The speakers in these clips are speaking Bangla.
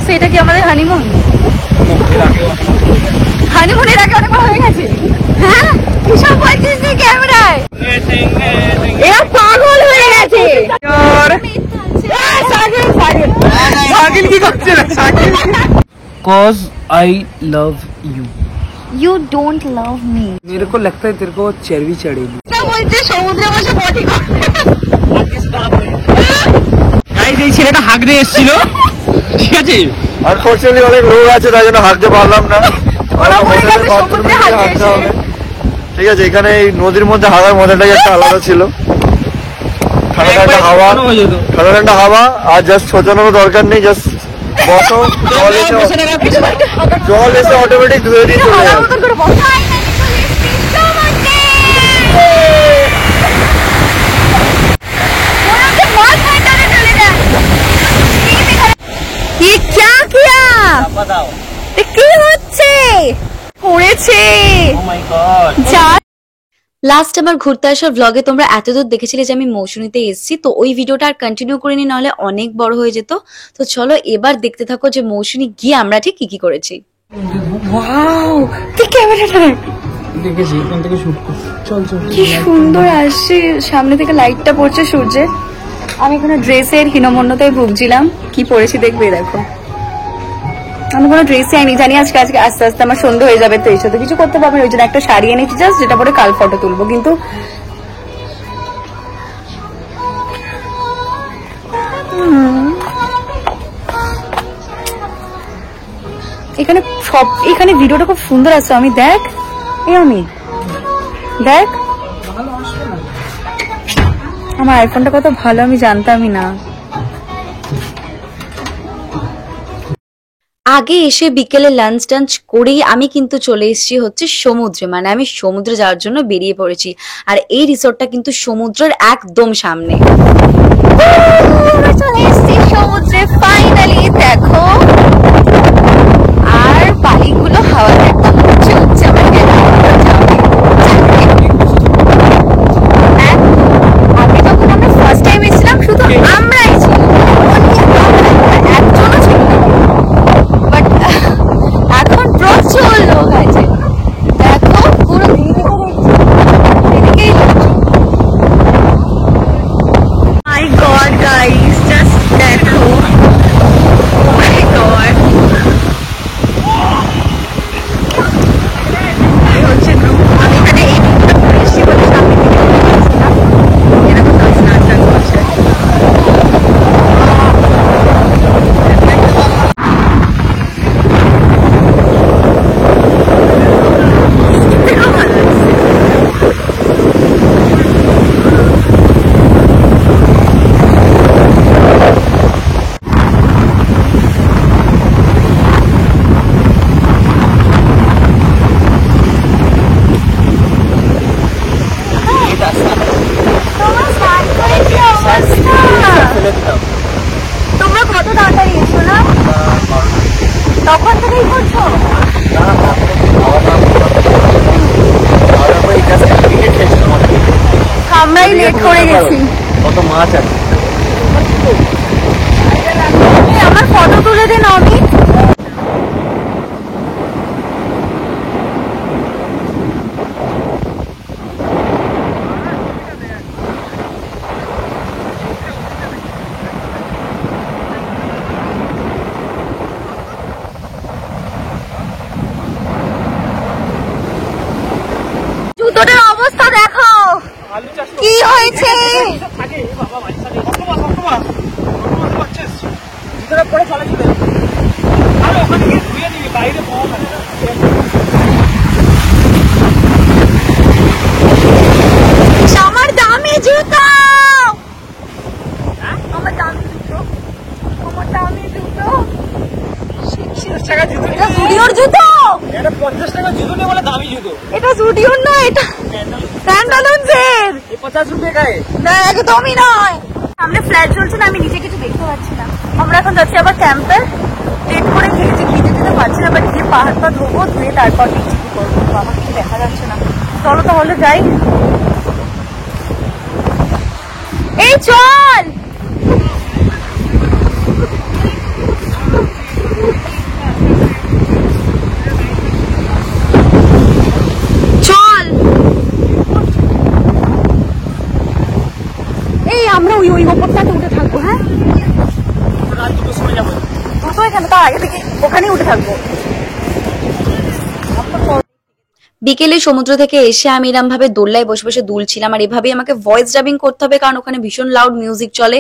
সো এটা কি আমাদের হানিমুন? হানিমুনের আগে অনেকবার হয়ে গেছে। হ্যাঁ কিসব বলছিস তুই ক্যামেরায়? এরা পাগল হয়ে গেছে। सागिल की करते हैं सागिल cause I love you You don't love me. मेरे को लगता है तेरे को चर्बी चढ़ेगी क्या बोलते সমুদ্রে বসে পটি করে গাইস এই ছেলেটা হাগ দিয়ে এসেছিল ঠিক আছে আনফরচুনেটলি অনেক লোক আছে তাই জন্য হাঁটতে পারলাম না ঠিক আছে এখানে এই নদীর মধ্যে হাগার মজাটাই একটা আলাদা ছিল ঠান্ডা ঠান্ডা হাওয়া আর জাস্ট ছোটানোর দরকার নেই জাস্ট বসো জল এসে অটোমেটিক ধুয়ে দিয়ে চলে যাবে কি হচ্ছে পড়েছে লাস্ট আমার ঘুরতে আসার ব্লগে তোমরা এতদূর দেখেছিলে যে আমি মৌসুমীতে এসেছি, তো ওই ভিডিওটা আর কন্টিনিউ করিনি, নাহলে অনেক বড় হয়ে যেত। তো চলো এবার দেখতে থাকো যে মৌসুমী গিয়ে আমরা ঠিক কি কি করেছি। ওয়াও কি ক্যামেরাটা দেখেছি এখান থেকে শুট কর চল চল কি সুন্দর আসছে, সামনে থেকে লাইটটা পড়ছে সূর্যে। আমি এখানে ড্রেসের হীনমন্যতায় ভুগছিলাম, কি পরেছি দেখবে দেখো। আমি কোনো ড্রেসই আইনি, জানি আজকে আস্তে আস্তে আমার সন্ধ্যে হয়ে যাবে, তো এই সাথে কিছু করতে পারবো না, ওই জন্য একটা শাড়ি এনেছি জাস্ট, যেটা পরে কাল ফটো তুলবো। কিন্তু এখানে ভিডিওটা খুব সুন্দর আসছে। আমি দেখ আমি দেখ আমার আইফোনটা কত ভালো আমি জানতামই না। আগে এসে বিকেলে লাঞ্চ টাঞ্চ করেই আমি কিন্তু চলে এসেছি হচ্ছে সমুদ্রে, মানে আমি সমুদ্রে যাওয়ার জন্য বেরিয়ে পড়েছি। আর এই রিসোর্টটা কিন্তু সমুদ্রের একদম সামনে। চলে এসেছি সমুদ্রে ফাইনালি, দেখো আর বালিগুলো হাওয়াতে একদম উঠছে উঠছে। আমার আগে যখন আমরা ফার্স্ট টাইম এসেছিলাম শুধু আমরাই ছিলাম, একজনও ছিল না, বাট এখন প্রচুর লোক আছে। দেখো পুরো এদিকেই মাই গড গাইস জাস্ট দেখো, মাই গড হচ্ছে গ্রুপ। আমি এখানে এই গ্রুপটা করে এসেছি বলে সামনে থেকে এরকম নাচ করছে। তোমরা কত দাঁড়া নিয়েছো না তখন থেকেই করছো? আমরাই লেট করে গেছি। কত মাছ আছে, আমার ফটো তুলে দিন অমিত। জুতোটার অবস্থা দেখো কি হয়েছে। আমার দামি জুতো, আমার দামি জুতো, আমার দামি জুতো, এটা জুডিওর জুতো, এটা 50 টাকা জুতো নেই বলে দামি জুতো। এটা জুডিওর না, এটা স্যান্ডালন্সের। 50 টাকা গায়ে না একদমই নয়। সামনে ফ্ল্যাট চলছে না, আমি নিচে কিছু দেখতে পাচ্ছি না। আমরা এখন যাচ্ছি আবার ক্যাম্পে, লেট করে খেয়েছি, খেতে যেতে পারছি না, বাট গিয়ে পাহাড় পা ধোবো, ধুয়ে তারপর দেখছি কি করবো। বাবা কিছু দেখা যাচ্ছে না, চলো তাহলে যাই। এই চল বিকেলে সমুদ্র থেকে এসে আমি এরকম ভাবে দোল্লায় বসে বসে দুলছিলাম, আর এভাবেই আমাকে ভয়েস ডাবিং করতে হবে কারণ ওখানে ভীষণ লাউড মিউজিক চলে,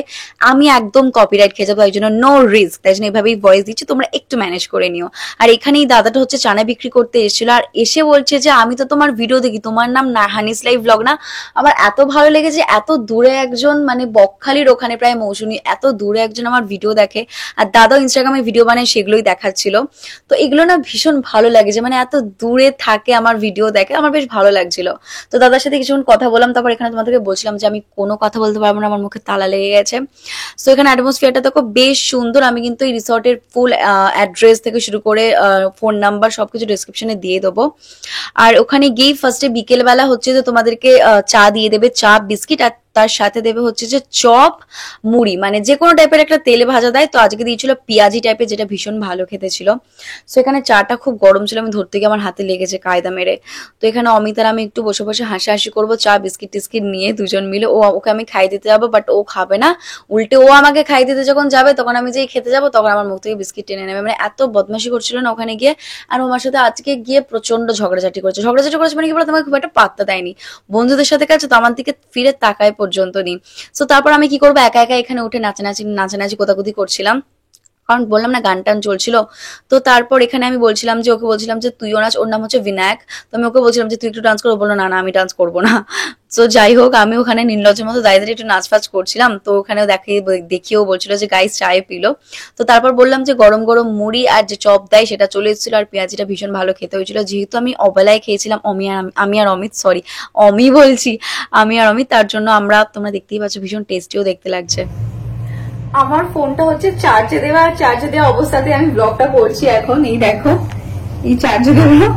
আমি একদম কপিরাইট খেয়ে যাবো, তাই জন্য নো রিস্ক, তাই জন্য এভাবেই ভয়েস দিচ্ছি, তোমরা একটু ম্যানেজ করে নিও। আর এখানেই দাদাটা হচ্ছে চানা বিক্রি করতে এসেছিল, আর এসে বলছে যে আমি তো তোমার ভিডিও দেখি, তোমার নাম হানিস লাইভ ব্লগ না? আমার এত ভালো লেগেছে, এত দূরে একজন মানে বকখালির ওখানে প্রায় মৌসুমী, এত দূরে একজন আমার ভিডিও দেখে, আর দাদাও ইনস্টাগ্রামে ভিডিও বানায় সেগুলোই দেখাচ্ছিল। তো এগুলো না ভীষণ ভালো লাগে যে মানে এত দূরে থাকে আমার ভিডিও দেখে, আমার বেশ ভালো লাগছিল। তো দাদার সাথে কিছুক্ষণ কথা বললাম, তারপর এখানে তোমাদেরকে বলছিলাম যে আমি কোনো কথা বলতে পারবো না, আমার মুখে তালা লেগে গেছে। তো এখানে অ্যাটমসফিয়ারটা দেখো বেশ সুন্দর, আমি কিন্তু এই রিসর্টের ফুল অ্যাড্রেস থেকে শুরু করে ফোন নাম্বার সবকিছু ডিসক্রিপশনে দিয়ে দেবো। আর ওখানে গিয়ে ফার্স্টে বিকেলবেলা হচ্ছে যে তোমাদেরকে চা দিয়ে দেবে, চা বিস্কিট, আর তার সাথে দেবে হচ্ছে যে চপ মুড়ি, মানে যে কোনো টাইপের একটা তেলে ভাজা দেয়। তো আজকে দিয়েছিল পেঁয়াজি টাইপের, যেটা ভীষণ ভালো খেতে ছিল। তো এখানে চাটা খুব গরম ছিল, আমি ধরতে গিয়ে আমার হাতে লেগেছে কায়দা মেরে। তো এখানে অমিত আর আমি একটু বসে বসে হাসাহাসি করবো, চা বিস্কিট টিস্কিট নিয়ে দুজন মিলে। ওকে আমি খাই দিতে যাবো, বাট ও খাবে না, উল্টে ও আমাকে খাই দিতে যখন যাবে তখন আমি যেই খেতে যাবো তখন আমার মুখ থেকে বিস্কিট টেনে নেবে, মানে এত বদমাশি করছিল না ওখানে গিয়ে। আর আমার সাথে আজকে গিয়ে প্রচন্ড ঝগড়াঝাটি করেছে মানে কি বলতো, আমাকে খুব একটা পাত্তা দেয়নি, বন্ধুদের সাথে কাছে তো আমার দিকে ফিরে তাকায় পর্যন্ত নেই। তো তারপর আমি কি করবো, একা একা এখানে উঠে নাচানাচি কোতাকুতি করছিলাম, কারণ বললাম না গান টান চলছিল। তো তারপর এখানে আমি বলছিলাম যে ওকে বলছিলাম যে তুইও নাচ, ওর নাম হচ্ছে বিনায়ক। তো আমি ওকে বলছিলাম যে তুই একটু ডান্স করবো, বললো না না আমি ডান্স করবো না। তো যাই হোক, আমি ওখানে নির্লজ্জের মতো দাঁড়িয়ে দাঁড়িয়ে একটু নাচ ফাচ করছিলাম। তো ওখানে দেখিয়েও বলছিল যে গাইস চায়ে পিলো। তো তারপর বললাম যে গরম গরম মুড়ি আর যে চপ দেয় সেটা চলে এসেছিল, আর পেঁয়াজিটা ভীষণ ভালো খেতে হয়েছিল, যেহেতু আমি অবেলায় খেয়েছিলাম আমি আর অমিত, সরি আমি আর অমিত, তার জন্য আমরা, তোমরা দেখতেই পাচ্ছ ভীষণ টেস্টিও দেখতে লাগছে। আমার ফোনটা হচ্ছে চার্জে দেওয়া অবস্থাতে আমি ব্লগটা করছি এখন, এই দেখো এই চার্জে দেওয়া।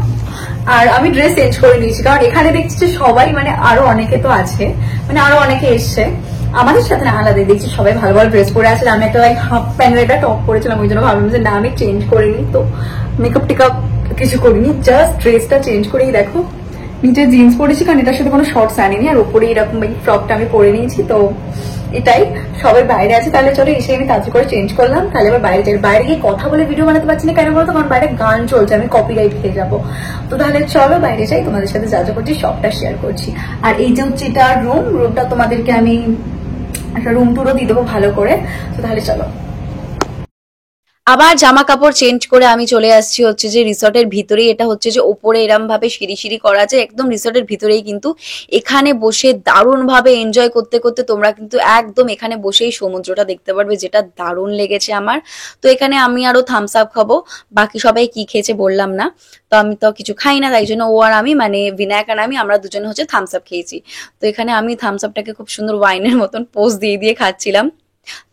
আর আমি ড্রেস চেঞ্জ করে নিয়েছি, কারণ এখানে দেখছি যে সবাই মানে আরো অনেকে তো আছে, মানে আরো অনেকে এসছে আমাদের সাথে, না আলাদা দেখছি সবাই ভালো ভালো ড্রেস পরে আছে। আমি একটা লাইক হাফ প্যান্টের একটা টপ পরেছিলাম, ওই জন্য ভাবলাম যে না আমি চেঞ্জ করিনি, তো মেকআপ টেকআপ কিছু করিনি, জাস্ট ড্রেসটা চেঞ্জ করেই দেখো নিচে জিন্স পরেছি, কারণ এটার সাথে কোনো শর্টস আনিনি, আর উপরে এরকম এই ফ্রকটা আমি পরে নিয়েছি। তো এটাই, সবাই বাইরে আছে, তাহলে চলো এসে আমি তাড়াতাড়ি করে চেঞ্জ করলাম, তাহলে এবার বাইরে যাই। বাইরে গিয়ে কথা বলে ভিডিও বানাতে পারছি না, কেন বলতো, কারণ বাইরে গান চলছে, আমি কপিরাইট খেয়ে যাবো। তো তাহলে চলো বাইরে যাই, তোমাদের সাথে যা যা করছি সবটা শেয়ার করছি। আর এই যে হচ্ছে এটা রুমটা তোমাদেরকে আমি একটা রুম টুরও দিয়ে দেবো ভালো করে। তো তাহলে চলো। আবার জামা কাপড় চেঞ্জ করে আমি চলে আসছি হচ্ছে যে রিসর্টের ভিতরেই, এটা হচ্ছে যে ওপরে এরম ভাবে সিঁড়ি করা আছে একদম রিসর্টের ভিতরেই, কিন্তু এখানে বসে দারুণ ভাবে এনজয় করতে করতে তোমরা কিন্তু একদম এখানে বসেই সমুদ্রটা দেখতে পারবে, যেটা দারুণ লেগেছে আমার। তো এখানে আমি আরো থামস আপ খাবো, বাকি সবাই কি খেয়েছে বললাম না, তো আমি তো কিছু খাই না, তাই জন্য ও আর আমি মানে বিনায়ক আর আমরা দুজনে হচ্ছে থামস আপ খেয়েছি। তো এখানে আমি থামস আপটাকে খুব সুন্দর ওয়াইনের মতন পোজ দিয়ে খাচ্ছিলাম।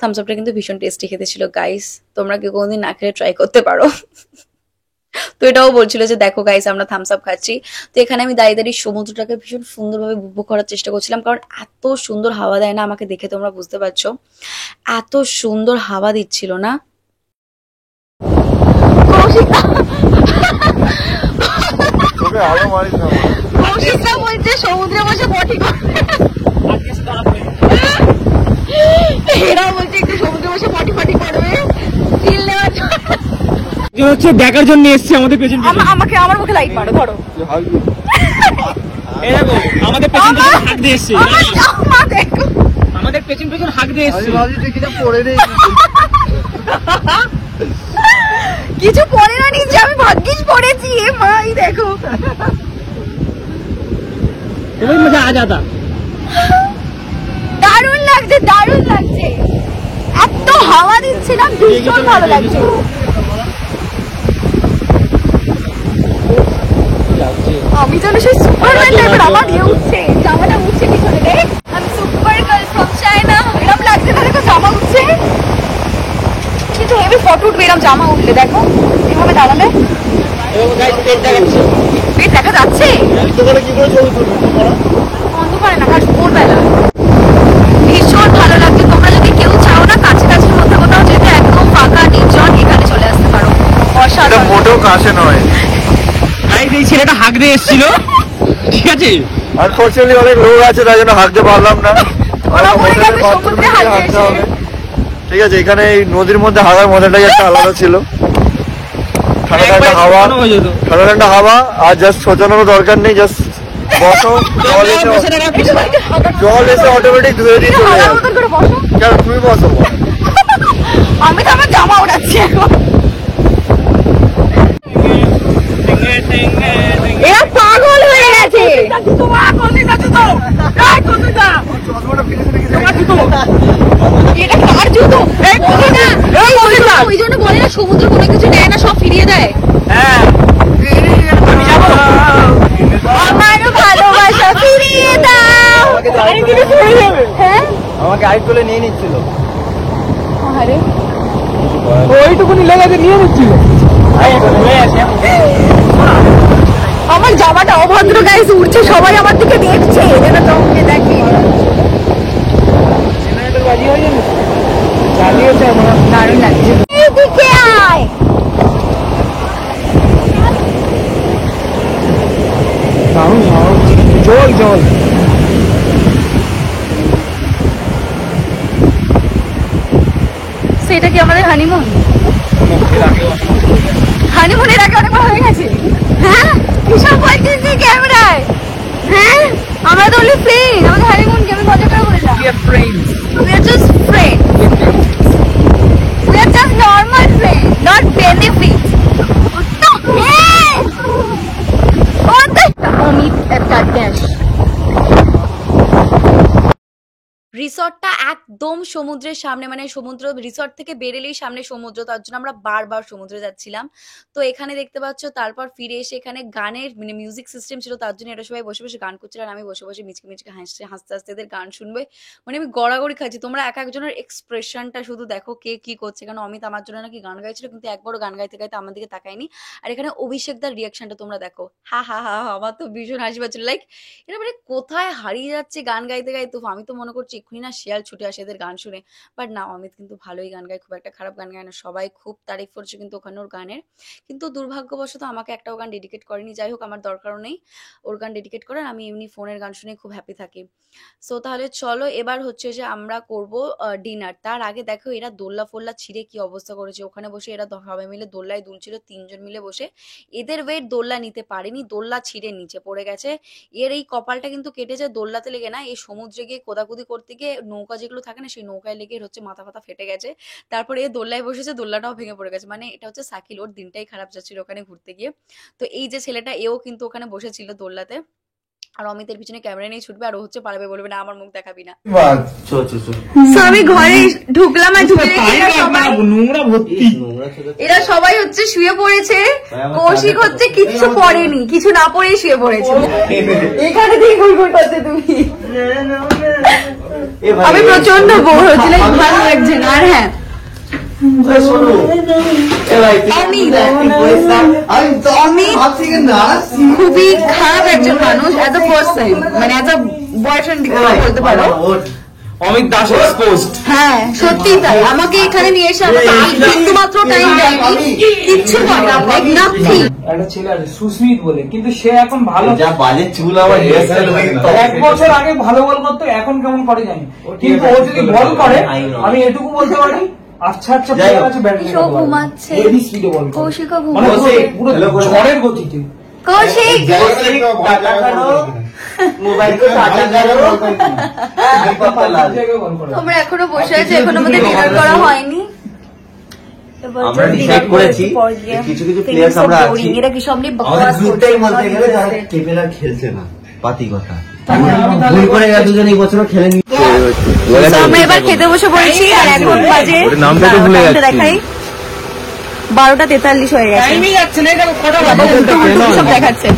থামস আপটা কিন্তু ভীষণ টেস্টি খেতে ছিল গাইস, তোমরা কেউ কোনোদিন না খেলে ট্রাই করতে পারো। তো এটাও বলছিল যে দেখো গাইস আমরা থামস আপ খাচ্ছি। তো এখানে আমি দাঁড়িয়ে সমুদ্রটাকে ভীষণ সুন্দরভাবে উপভোগ করার চেষ্টা করছিলাম, কারণ এত সুন্দর হাওয়া দেয় না, আমাকে দেখে তোমরা বুঝতে পারছো এত সুন্দর হাওয়া দিচ্ছিল না। বলছে সমুদ্রে বসে পটি করবে, এরা বলছে একটু সমুদ্রে বসে পটি করবে, চিল নেওয়ার হচ্ছে দেখার জন্য এসছে আমাদের পেছন। আমাকে আমার মুখে লাইট মারো, ধরো আমাদের পেছন হাঁক দিয়ে এসছে, আমাদের পেছন হাঁক দিয়ে এসছে। কিছু পরে না নিচে, আমি ভাগ্যিস পড়েছি। এ মাই দেখো तुम्हें मजा आ जाता। দারুণ লাগছে এত হাওয়া দিচ্ছে না, ভীষণ ভালো লাগছে। আমি যেন সেই সুপারম্যান টাইপের আমার দিয়ে উঠছে, জামাটা উঠছে পিছনে রে, আমি সুপার গার্ল ফ্রম চায়না, এরকম লাগছে না, দেখো জামা উঠছে, কিন্তু হেভি ফটো উঠবে এরকম জামা উঠলে, দেখো এভাবে দাঁড়ালে পেট দেখা যাচ্ছে, অন্ধকারে না, ভোরবেলা ভীষণ ভালো লাগছে। তোমরা যদি কেউ চাও না কাছাকাছির মধ্যে কোথাও যেতে, একদম ফাঁকা নির্জন, এখানে চলে আসতে পারো, অসাধারণ। মোটেও কাছে নয়, এই ছেলেটা হাঁক দিয়ে এসেছিল, ঠিক আছে, আনফরচুনেটলি অনেক লোক আছে তাই জন্য হাঁকতে পারলাম না, ঠিক আছে। এখানে এই নদীর মধ্যে হাঁকার মজাটাই একটা আলাদা ছিল। ঠান্ডা হাওয়া, ঠান্ডা ঠান্ডা হাওয়া। আর জাস্ট ছোটানোর দরকার নেই, জাস্ট বসো, জল এসে অটোমেটিক ধুয়ে দিয়ে চলে যাবে। কেন তুমি বসো? আমি তো আমার জামা উঠাচ্ছি এখন। এরা পাগল হয়ে গেছে। এটা কার জুতো? ওই জন্য বলে না সমুদ্র কোনো কিছু নেয় না, সব ফিরিয়ে দেয়। আমার ভালোবাসা ফিরিয়ে দাও। হ্যাঁ আমাকে আরেক তুলে নিয়ে নিচ্ছিল, আরে ওইটুকুনি লেগেছে নিয়ে নিচ্ছিল। আমার জামাটা অভদ্র গাইস উঠছে, সবাই আমার দিকে দেখছে, যেন চমকে দেখে। দারুণ লাগছে। এদিকে আয়। জল জল সেটা কি আমাদের হানিমুন? হানিমুনের আগে অনেকবার হয়ে গেছে। হ্যাঁ কিসব বলছিস তুই ক্যামেরায়? হ্যাঁ আমরা তো অনলি ফ্রেন্ড, আমাদের হানিমুনকে আমি মজা করে বলেছিলাম। We are just friends. We are just normal friends, not benefit. What the hell? What the? Amit একটা ড্যাশ। রিসর্টটা একদম সমুদ্রের সামনে, মানে সমুদ্র রিসর্ট থেকে বেরেলেই সামনে সমুদ্র, তার জন্য আমরা বারবার সমুদ্রে যাচ্ছিলাম। তো এখানে দেখতে পাচ্ছ, তারপর ফিরে এসে এখানে গানের মানে মিউজিক সিস্টেম ছিল, তার জন্য এটা সবাই বসে বসে গান করছিল, আর আমি বসে বসে মিচকে মিচকে হাসতে হাসতে এদের গান শুনবে, মানে আমি গড়াগড়ি খাচ্ছি। তোমরা এক একজনের এক্সপ্রেশনটা শুধু দেখো কে কি করছে। কারণ অমিত আমার জন্য নাকি গান গাইছিল, কিন্তু একবারও গান গাইতে গাইতে আমার দিকে তাকায়নি। আর এখানে অভিষেকদার রিয়াকশনটা তোমরা দেখো, হা হা হা হা, আমার তো ভীষণ হাসি পাচ্ছিল। লাইক এটা মানে কোথায় হারিয়ে যাচ্ছে গান গাইতে গাইতে। আমি তো মনে করছি এক্ষুনি না শিয়াল ছুটে আসে এদের গান শুনে। বাট না, অমিত কিন্তু ভালোই গান গায়, খুব একটা খারাপ গান গায় না। সবাই খুব তারিফ করছে কিন্তু ওখানে ওর গানের। কিন্তু দুর্ভাগ্যবশত আমাকে একটাও গান ডেডিকেট করেনি। যাই হোক, আমার দরকারও নেই ওর গান ডেডিকেট করার, আমি এমনি ফোনের গান শুনে খুব হ্যাপি থাকি। সো তাহলে চলো এবার হচ্ছে যে আমরা করব ডিনার। তার আগে দেখো এরা দোল্লা ফোল্লা ছিঁড়ে কি অবস্থা করেছে। ওখানে বসে এরা সবাই মিলে দোল্লায় দুলছিল, 3 জন মিলে বসে। এদের ওয়েট দোল্লা নিতে পারেনি, দোল্লা ছিঁড়ে নিচে পড়ে গেছে। এর এই কপালটা কিন্তু কেটেছে দোল্লাতে লেগে না, এই সমুদ্রে গিয়ে কোদাকুদি করতে গিয়ে নৌকা যেগুলো থাকে না, সেই নৌকায় লেগে হচ্ছে মাথা ফাথা ফেটে গেছে। তারপরে এ দোল্লায় বসেছে, দোল্লাটাও ভেঙে পড়ে গেছে। মানে এটা হচ্ছে সাকিল, ওর দিনটাই খারাপ যাচ্ছিল ওখানে ঘুরতে গিয়ে। তো এই যে ছেলেটা, এও কিন্তু ওখানে বসেছিল দোল্লাতে, আর অমিতের পিছনে ক্যামেরা নিয়ে ছুটবে, আর ও হচ্ছে পালাবে, বলবে না আমার মুখ দেখাবি না। আমি ঘরে ঢুকলাম, আর ঢুকে এরা সবাই হচ্ছে শুয়ে পড়েছে। কৌশিক হচ্ছে কিচ্ছু পড়েনি, কিছু না পড়েই শুয়ে পড়েছে। এখানে দিয়ে ঘুর ঘুর করছে তুমি। আমি প্রচন্ড বোর হচ্ছিল, ভালো লাগছে না। আর হ্যাঁ খুবই খারাপ একজন মানুষ, এজ আ পার্সন, মানে এজ আ বয়ফ্রেন্ড বলতে পারো। অমিত দাস এক্সপোজড। হ্যাঁ সত্যি তাই, আমাকে এখানে নিয়ে এসে বিন্দু মাত্র টাইম দেয়নি, কিচ্ছু করে না, লাইক নাথিং। একটা ছেলে আছে সুস্মিত বলে, কিন্তু সে এখন ভালো, যা বাজে চুল আমার হেয়ারস্টাইল হয়ে গেছে। 1 বছর আগে ভালো বল করতো, এখন কেমন করে জানি। কিন্তু ও যদি বল করে, আমি এটুকু বলতে পারি আচ্ছা আচ্ছা প্লেয়ার আছে, ব্যাটিং ঘুমাচ্ছে, হেভি স্পিডে বল করে, কৌশিকও মানে ঘুমাচ্ছে, পুরো ঝড়ের গতিতে। কৌশিক মোবাইল তো টাটা করো, তোমরা এখনো বসে আছো, এখনো আমাদের ডিনার করা হয়নি। আমরা ডিসাইড করেছি কিছু কিছু প্লেয়ার্স আমরা আছি, এরা কি সব নিয়ে আমাদের বকবাস গ্রুপটাই করছে, বলতে গেলে যারা কেপেলা খেলছে না, পাতি কথা ভুল করে গেল, দুজন এই বছরও খেলেনি। তো আমরা এবার খেতে বসে পড়েছি, আর এখন বাজে দেখাই 12:43 হয়ে গেছে। সব দেখাচ্ছে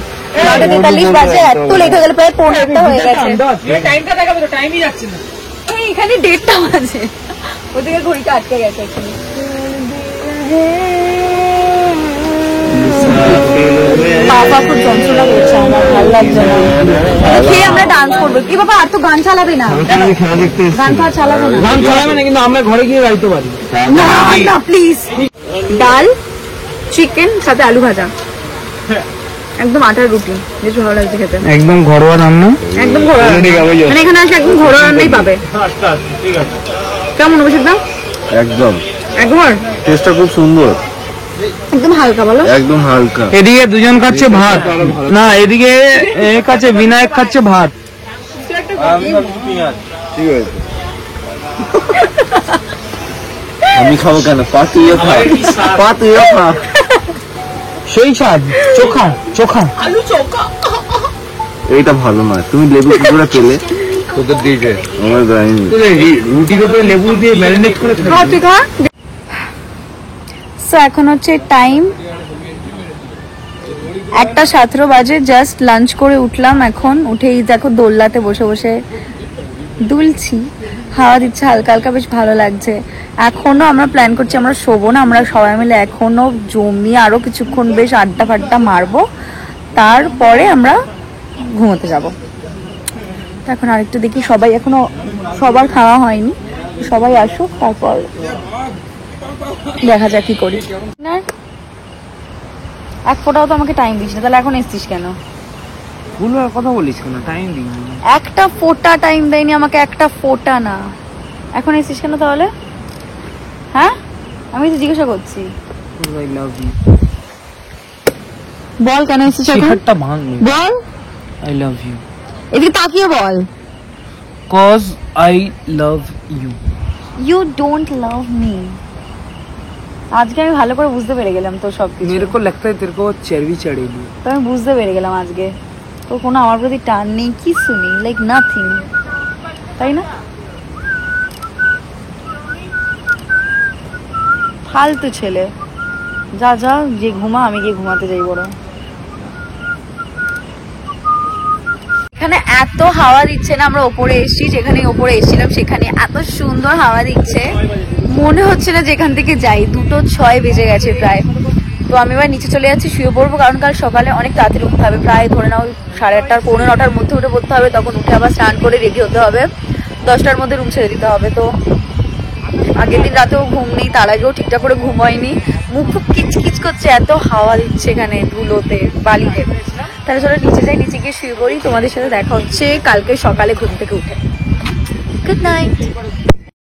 12:43 বাজে, এত লেট হয়ে গেল, প্রায় 1:15 হয়ে গেছে। টাইমটা দেখাবে তো, টাইমই যাচ্ছে না। এখানে 1:30 বাজে, ওদিকে ঘড়িটা আটকে গেছে এখানে। বাবা খুব যন্ত্রণা করছে, আমার ভালো লাগছে না। খেয়ে আমরা ডান্স করবো কি বাবা? আর তো গান চালাবে না, গান তো আর চালাবে না, গান চালাবে না, কিন্তু আমরা ঘরে গিয়ে গাইতে পারি। না প্লিজ। ডাল, চিকেন, সাথে আলু ভাজা, একদম আটার রুটি, বেশ ভালো লাগছে খেতে। একদম ঘরোয়া রান্না, একদম ঘরোয়া, মানে এখানে আসে একদম ঘরোয়া রান্নাই পাবে। কেমন অভিষেক দা? একদম একবার টেস্টটা খুব সুন্দর। একদম হালকা বলো। একদম হালকা। এদিকে দুজন খাচ্ছে ভাত, না এদিকে খাচ্ছে বিনায়ক খাচ্ছে ভাত। ঠিক আছে, আমি খাবো কেন? পা তুইও খা, পা তুইও খা। সেই স্বাদ, চোখা চোখা। এইটা ভালো নয়, তুমি লেবু কি করে পেলে? তোদের দিকে আমার দেয়নি। রুটির উপরে লেবু দিয়ে ম্যারিনেট করে খা তুই খা। সো এখন হচ্ছে টাইম 1:17 বাজে, জাস্ট লাঞ্চ করে উঠলাম। এখন উঠেই দেখো দোলনাতে বসে বসে দুলছি, হাওয়া দিচ্ছে হালকা হালকা, বেশ ভালো লাগছে। এখনো আমরা প্ল্যান করছি আমরা শোবো না, আমরা সবাই মিলে এখনো জমিয়ে আরো কিছুক্ষণ বেশ আড্ডা ফাড্ডা মারবো, তারপরে আমরা ঘুমোতে যাব। এখন আরেকটু দেখি, সবাই এখনো সবার খাওয়া হয়নি, সবাই আসুক তারপর দেখা যাক কি করি। না এক ফোটাও তো আমাকে টাইম দিস না, তাহলে এখন এসছিস কেন? ভুল কথা বলিস কেন? টাইম দিই একটা ফোটা টাইম দেয়নি আমাকে, একটা ফোটা না। এখন এসছিস কেন তাহলে? হ্যাঁ আমি তো জিজ্ঞাসা করছি, আই লাভ ইউ। বল কেন এসছিস এখন? শিখারটা ভাঙ, বল। I love you. এদিকে তাকিয়ে বল। Cause I love you. You don't love me. আজকে আমি ভালো করে বুঝতে পেরে গেলাম তো সবকিছু। मेरे को लगता है तेरे को चर्बी चढ़ेगी। তো আমি বুঝতে পেরে গেলাম আজকে তো কোনো আমার প্রতি টান নেই, কিছু নেই, লাইক নাথিং, তাই না? ফালতু ছেলে। যা যা যে ঘুমা, আমি গিয়ে ঘুমাতে যাই বড়। এখানে এত হাওয়া দিচ্ছে না, আমরা ওপরে এসেছি, যেখানে ওপরে এসেছিলাম সেখানে এত সুন্দর হাওয়া দিচ্ছে, মনে হচ্ছে না যেখান থেকে যাই। 2:06 বেজে গেছে প্রায়। তো আমি এবার নিচে চলে যাচ্ছি, শুয়ে পড়বো, কারণ কাল সকালে অনেক তাড়াতাড়ি উঠতে হবে, প্রায় ধরে নাও 8:30 পৌনে 9টার মধ্যে উঠে পড়তে হবে। তখন উঠে আবার স্নান করে রেডি হতে হবে, 10টার মধ্যে রুম ছেড়ে দিতে হবে। তো আগের দিন রাতেও ঘুম নেই, তার আগেও ঠিকঠাক করে ঘুম হয়নি, মুখ খুব কিচকিচ করছে, এত হাওয়া দিচ্ছে এখানে ধুলোতে বালিতে। তাহলে চলো নিচে যাই, নিচে গিয়ে শুয়ে পড়ি। তোমাদের সাথে দেখা হচ্ছে কালকে সকালে ঘুম থেকে উঠে। Good night.